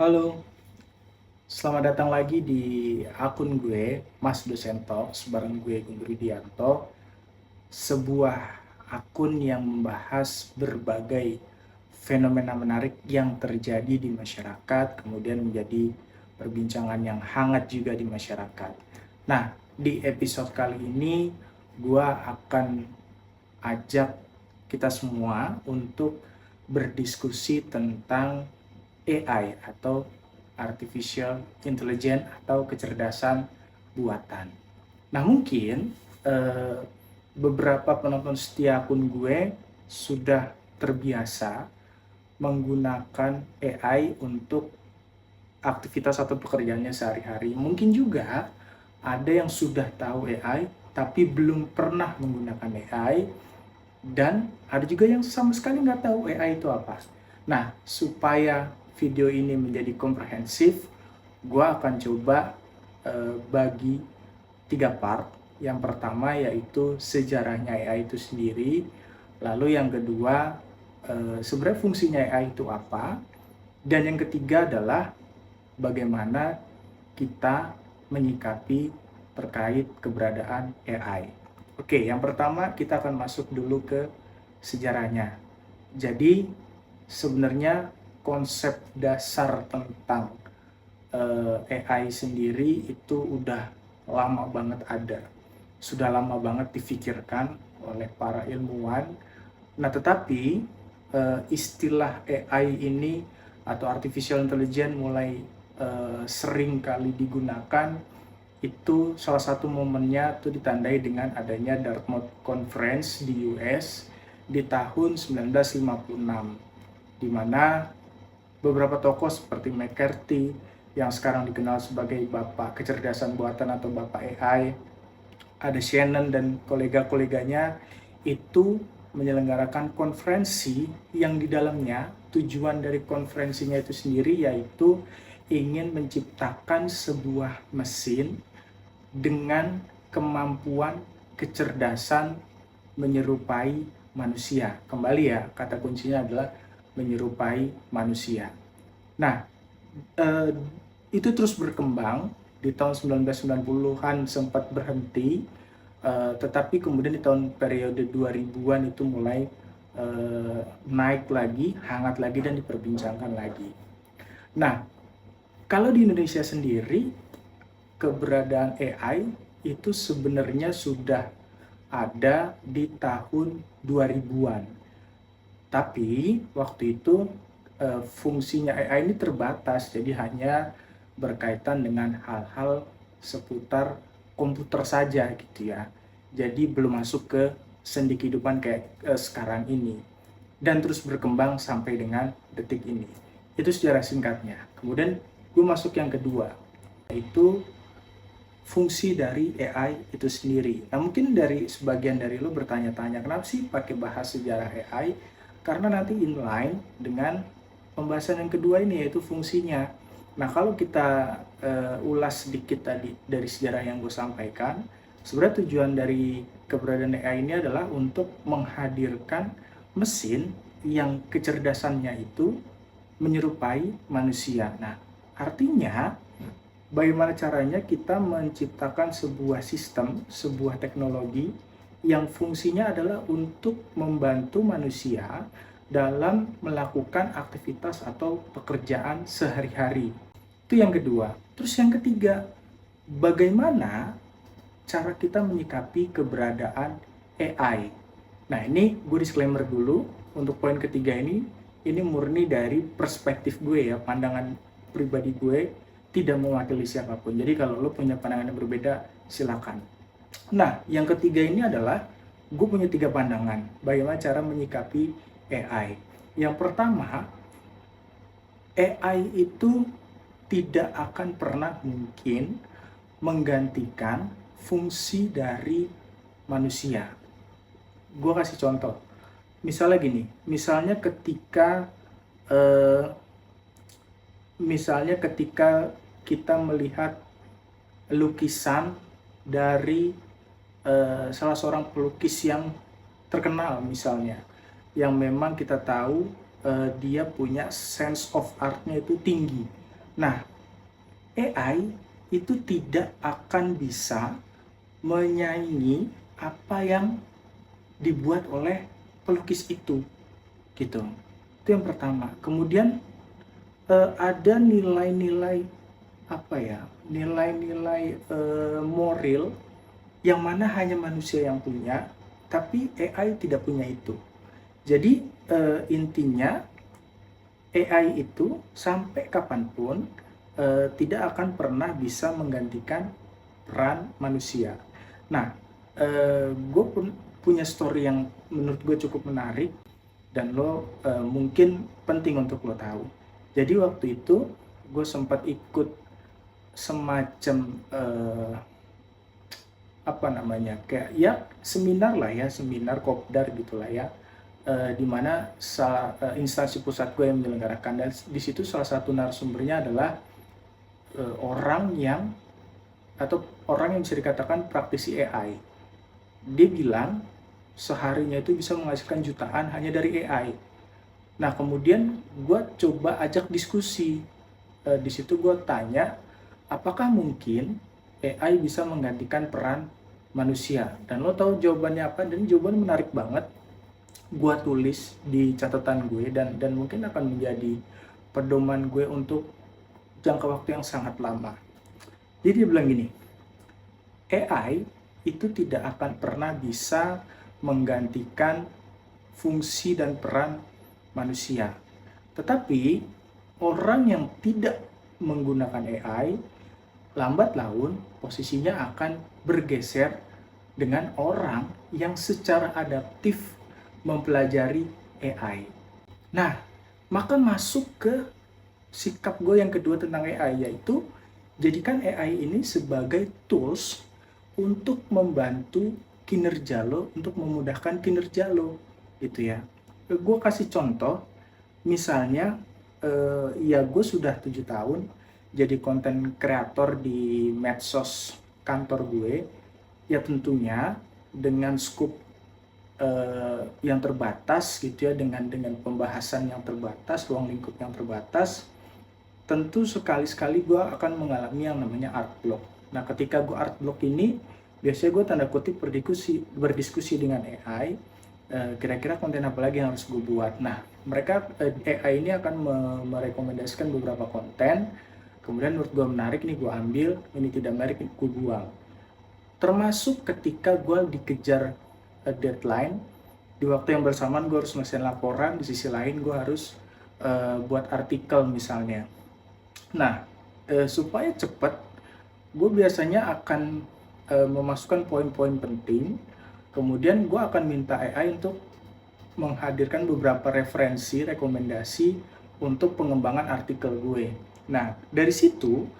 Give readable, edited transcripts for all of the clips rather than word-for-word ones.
Halo, selamat datang lagi di akun gue, Mas Dosen Talks, bareng gue Gung Ridianto, sebuah akun yang membahas berbagai fenomena menarik yang terjadi di masyarakat, kemudian menjadi perbincangan yang hangat juga di masyarakat. Nah, di episode kali ini, gue akan ajak kita semua untuk berdiskusi tentang AI atau Artificial Intelligence atau kecerdasan buatan. Nah mungkin eh, beberapa penonton setia akun gue sudah terbiasa menggunakan AI untuk aktivitas atau pekerjaannya sehari-hari. Mungkin juga ada yang sudah tahu AI tapi belum pernah menggunakan AI, dan ada juga yang sama sekali nggak tahu AI itu apa. Nah, supaya video ini menjadi komprehensif, gue akan coba bagi 3 part. Yang pertama yaitu sejarahnya AI itu sendiri. Lalu yang kedua, sebenarnya fungsinya AI itu apa. Dan yang ketiga adalah bagaimana kita menyikapi terkait keberadaan AI. Oke, yang pertama kita akan masuk dulu ke sejarahnya. Jadi sebenarnya konsep dasar tentang AI sendiri itu udah lama banget ada. Sudah lama banget difikirkan oleh para ilmuwan. Nah, tetapi istilah AI ini atau artificial intelligence mulai sering kali digunakan itu salah satu momennya itu ditandai dengan adanya Dartmouth Conference di US di tahun 1956, di mana beberapa tokoh seperti McCarthy yang sekarang dikenal sebagai Bapak Kecerdasan Buatan atau Bapak AI, ada Shannon dan kolega-koleganya itu menyelenggarakan konferensi yang di dalamnya tujuan dari konferensinya itu sendiri yaitu ingin menciptakan sebuah mesin dengan kemampuan kecerdasan menyerupai manusia. Kembali ya, kata kuncinya adalah menyerupai manusia. Nah, eh, itu terus berkembang. Di tahun 1990-an sempat berhenti, tetapi kemudian di tahun periode 2000-an itu mulai naik lagi, hangat lagi, dan diperbincangkan lagi. Nah, kalau di Indonesia sendiri, keberadaan AI itu sebenarnya sudah ada di tahun 2000-an. Tapi waktu itu fungsinya AI ini terbatas, jadi hanya berkaitan dengan hal-hal seputar komputer saja gitu ya. Jadi belum masuk ke sendi kehidupan kayak sekarang ini. Dan terus berkembang sampai dengan detik ini. Itu sejarah singkatnya. Kemudian gue masuk yang kedua, yaitu fungsi dari AI itu sendiri. Nah mungkin dari sebagian dari lo bertanya-tanya, kenapa sih pakai bahas sejarah AI? Karena nanti inline dengan pembahasan yang kedua ini, yaitu fungsinya. Nah kalau kita ulas sedikit tadi dari sejarah yang gue sampaikan, sebenarnya tujuan dari keberadaan AI ini adalah untuk menghadirkan mesin yang kecerdasannya itu menyerupai manusia. Nah artinya bagaimana caranya kita menciptakan sebuah sistem, sebuah teknologi yang fungsinya adalah untuk membantu manusia dalam melakukan aktivitas atau pekerjaan sehari-hari. Itu yang kedua. Terus yang ketiga, bagaimana cara kita menyikapi keberadaan AI. Nah ini gue disclaimer dulu, untuk poin ketiga ini murni dari perspektif gue ya, pandangan pribadi gue, tidak mewakili siapapun. Jadi kalau lo punya pandangan yang berbeda, silakan. Nah, yang ketiga ini adalah gue punya 3 pandangan bagaimana cara menyikapi AI. Yang pertama, AI itu tidak akan pernah mungkin menggantikan fungsi dari manusia. Gue kasih contoh. Misalnya gini, eh, misalnya ketika kita melihat lukisan dari salah seorang pelukis yang terkenal misalnya, yang memang kita tahu dia punya sense of artnya itu tinggi. Nah, AI itu tidak akan bisa menyaingi apa yang dibuat oleh pelukis itu, gitu. Itu yang pertama. Kemudian ada nilai-nilai apa ya? Nilai-nilai moral yang mana hanya manusia yang punya, tapi AI tidak punya itu. Jadi intinya AI itu sampai kapanpun tidak akan pernah bisa menggantikan peran manusia. Nah, gue pun punya story yang menurut gue cukup menarik dan lo mungkin penting untuk lo tahu. Jadi waktu itu gue sempat ikut semacam apa namanya, kayak ya seminar lah ya, seminar kopdar gitulah ya, di mana instansi pusat gue yang menyelenggarakan, dan di situ salah satu narasumbernya adalah orang yang atau orang yang bisa dikatakan praktisi AI. Dia bilang seharinya itu bisa menghasilkan jutaan hanya dari AI. Nah, kemudian gue coba ajak diskusi. Di situ gue tanya, apakah mungkin AI bisa menggantikan peran manusia? Dan lo tahu jawabannya apa? Dan jawabannya menarik banget. Gue tulis di catatan gue dan mungkin akan menjadi pedoman gue untuk jangka waktu yang sangat lama. Jadi dia bilang gini, AI itu tidak akan pernah bisa menggantikan fungsi dan peran manusia. Tetapi orang yang tidak menggunakan AI, lambat laun posisinya akan bergeser dengan orang yang secara adaptif mempelajari AI. Nah, maka masuk ke sikap gue yang kedua tentang AI, yaitu jadikan AI ini sebagai tools untuk membantu kinerja lo, untuk memudahkan kinerja lo, gitu ya. Gue kasih contoh, misalnya ya gue sudah 7 tahun jadi konten kreator di medsos kantor gue, ya tentunya dengan scoop yang terbatas gitu ya, dengan pembahasan yang terbatas, ruang lingkup yang terbatas, tentu sekali-sekali gue akan mengalami yang namanya art block. Nah, ketika gue art block ini, biasanya gue tanda kutip berdiskusi dengan AI, kira-kira konten apa lagi yang harus gue buat. Nah, mereka AI ini akan merekomendasikan beberapa konten, kemudian menurut gue menarik nih gue ambil, ini tidak menarik gue buang. Termasuk ketika gue dikejar deadline, di waktu yang bersamaan gue harus menyelesaikan laporan, di sisi lain gue harus buat artikel misalnya. Nah, supaya cepat, gue biasanya akan memasukkan poin-poin penting, kemudian gue akan minta AI untuk menghadirkan beberapa referensi, rekomendasi untuk pengembangan artikel gue. Nah, dari situ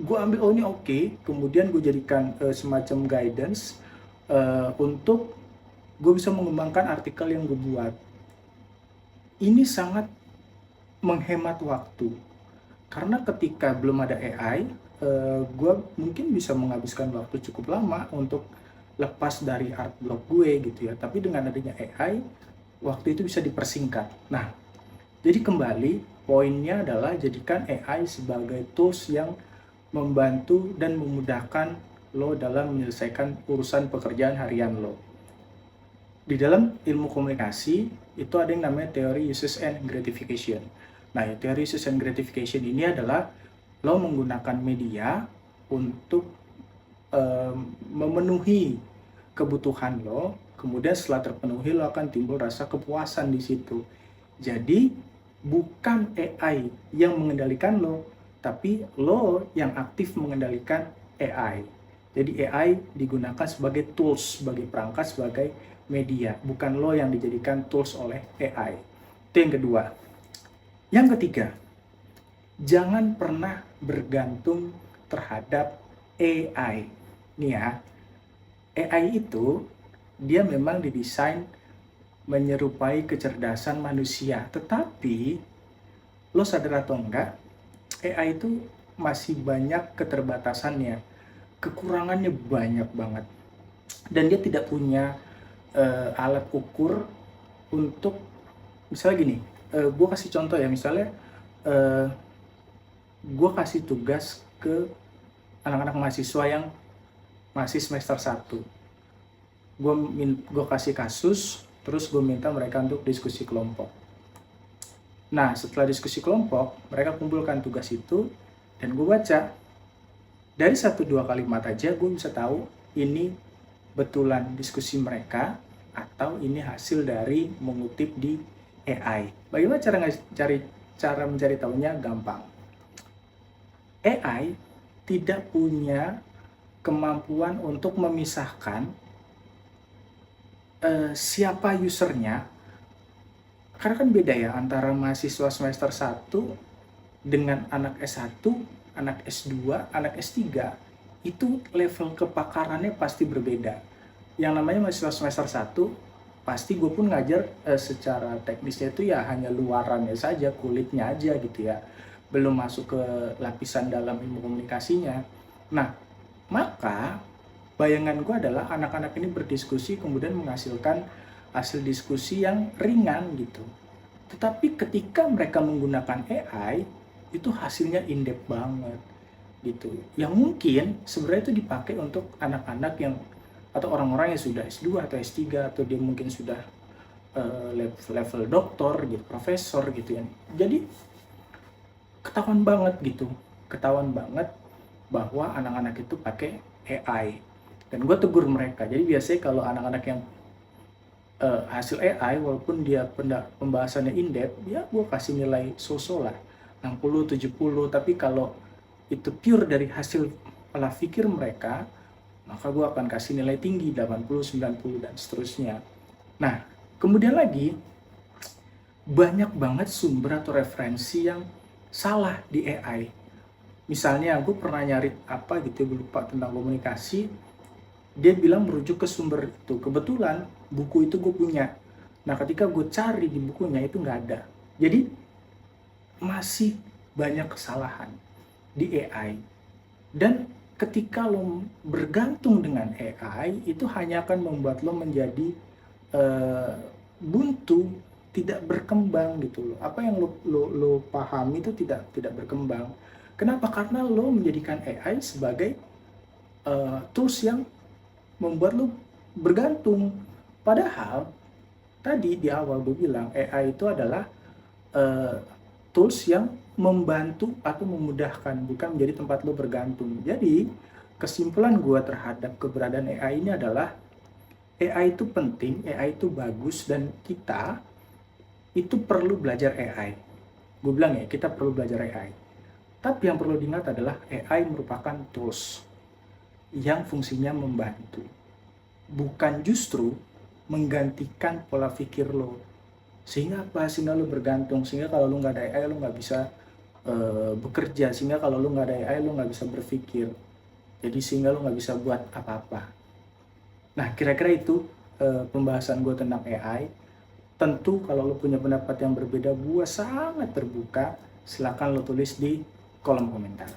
gue ambil, oh ini oke, kemudian gue jadikan semacam guidance untuk gue bisa mengembangkan artikel yang gue buat. Ini sangat menghemat waktu, karena ketika belum ada AI, gue mungkin bisa menghabiskan waktu cukup lama untuk lepas dari art block gue gitu ya. Tapi dengan adanya AI, waktu itu bisa dipersingkat. Nah, jadi kembali poinnya adalah jadikan AI sebagai tools yang membantu dan memudahkan lo dalam menyelesaikan urusan pekerjaan harian lo. Di dalam ilmu komunikasi itu ada yang namanya teori uses and gratification. Nah, teori uses and gratification ini adalah lo menggunakan media untuk memenuhi kebutuhan lo, kemudian setelah terpenuhi lo akan timbul rasa kepuasan di situ. Jadi bukan AI yang mengendalikan lo, tapi lo yang aktif mengendalikan AI. Jadi AI digunakan sebagai tools, sebagai perangkat, sebagai media, bukan lo yang dijadikan tools oleh AI. Itu yang kedua. Yang ketiga, jangan pernah bergantung terhadap AI. Nih ya, AI itu dia memang didesain menyerupai kecerdasan manusia, tetapi lo sadar atau enggak, AI itu masih banyak keterbatasannya, kekurangannya banyak banget, dan dia tidak punya alat ukur untuk, misalnya gini, gue kasih contoh ya, misalnya gue kasih tugas ke anak-anak mahasiswa yang masih semester 1. Gue kasih kasus, terus gue minta mereka untuk diskusi kelompok. Nah, setelah diskusi kelompok, mereka kumpulkan tugas itu, dan gue baca. Dari 1-2 kalimat aja gue bisa tahu ini betulan diskusi mereka atau ini hasil dari mengutip di AI. Bagaimana cara mencari tahunya? Gampang. AI tidak punya kemampuan untuk memisahkan siapa usernya, karena kan beda ya antara mahasiswa semester 1 dengan anak S1, anak S2, anak S3. Itu level kepakarannya pasti berbeda. Yang namanya mahasiswa semester 1, pasti gue pun ngajar secara teknisnya itu ya hanya luarannya saja, kulitnya aja gitu ya, belum masuk ke lapisan dalam ilmu komunikasinya. Nah, maka bayangan gue adalah anak-anak ini berdiskusi kemudian menghasilkan hasil diskusi yang ringan gitu. Tetapi ketika mereka menggunakan AI, itu hasilnya in-depth banget gitu. Yang mungkin sebenarnya itu dipakai untuk anak-anak yang atau orang-orang yang sudah S2 atau S3 atau dia mungkin sudah level doktor gitu, profesor gitu ya. Jadi ketahuan banget gitu. Ketahuan banget bahwa anak-anak itu pakai AI. Dan gue tegur mereka. Jadi biasanya kalau anak-anak yang hasil AI, walaupun dia pembahasannya in-depth, ya gue kasih nilai so-so lah, 60, 70. Tapi kalau itu pure dari hasil pola pikir mereka, maka gue akan kasih nilai tinggi, 80, 90, dan seterusnya. Nah, kemudian lagi, banyak banget sumber atau referensi yang salah di AI. Misalnya, gue pernah nyari apa gitu, gue lupa, tentang komunikasi. Dia bilang merujuk ke sumber itu. Kebetulan buku itu gue punya. Nah, ketika gue cari di bukunya itu nggak ada. Jadi masih banyak kesalahan di AI. Dan ketika lo bergantung dengan AI, itu hanya akan membuat lo menjadi buntu, tidak berkembang gitu loh. Apa yang lo pahami itu tidak berkembang. Kenapa? Karena lo menjadikan AI sebagai tools yang membuat lo bergantung. Padahal tadi di awal gue bilang AI itu adalah tools yang membantu atau memudahkan, bukan menjadi tempat lo bergantung. Jadi kesimpulan gue terhadap keberadaan AI ini adalah AI itu penting, AI itu bagus, dan kita itu perlu belajar AI. Gue bilang ya, kita perlu belajar AI. Tapi yang perlu diingat adalah AI merupakan tools yang fungsinya membantu, bukan justru menggantikan pola pikir lo. Sehingga apa? Sehingga lo bergantung. Sehingga kalau lo nggak ada AI, lo nggak bisa bekerja. Sehingga kalau lo nggak ada AI, lo nggak bisa berpikir. Jadi sehingga lo nggak bisa buat apa-apa. Nah, kira-kira itu pembahasan gue tentang AI. Tentu kalau lo punya pendapat yang berbeda, gue sangat terbuka. Silakan lo tulis di kolom komentar.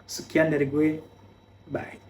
Sekian dari gue. Bye.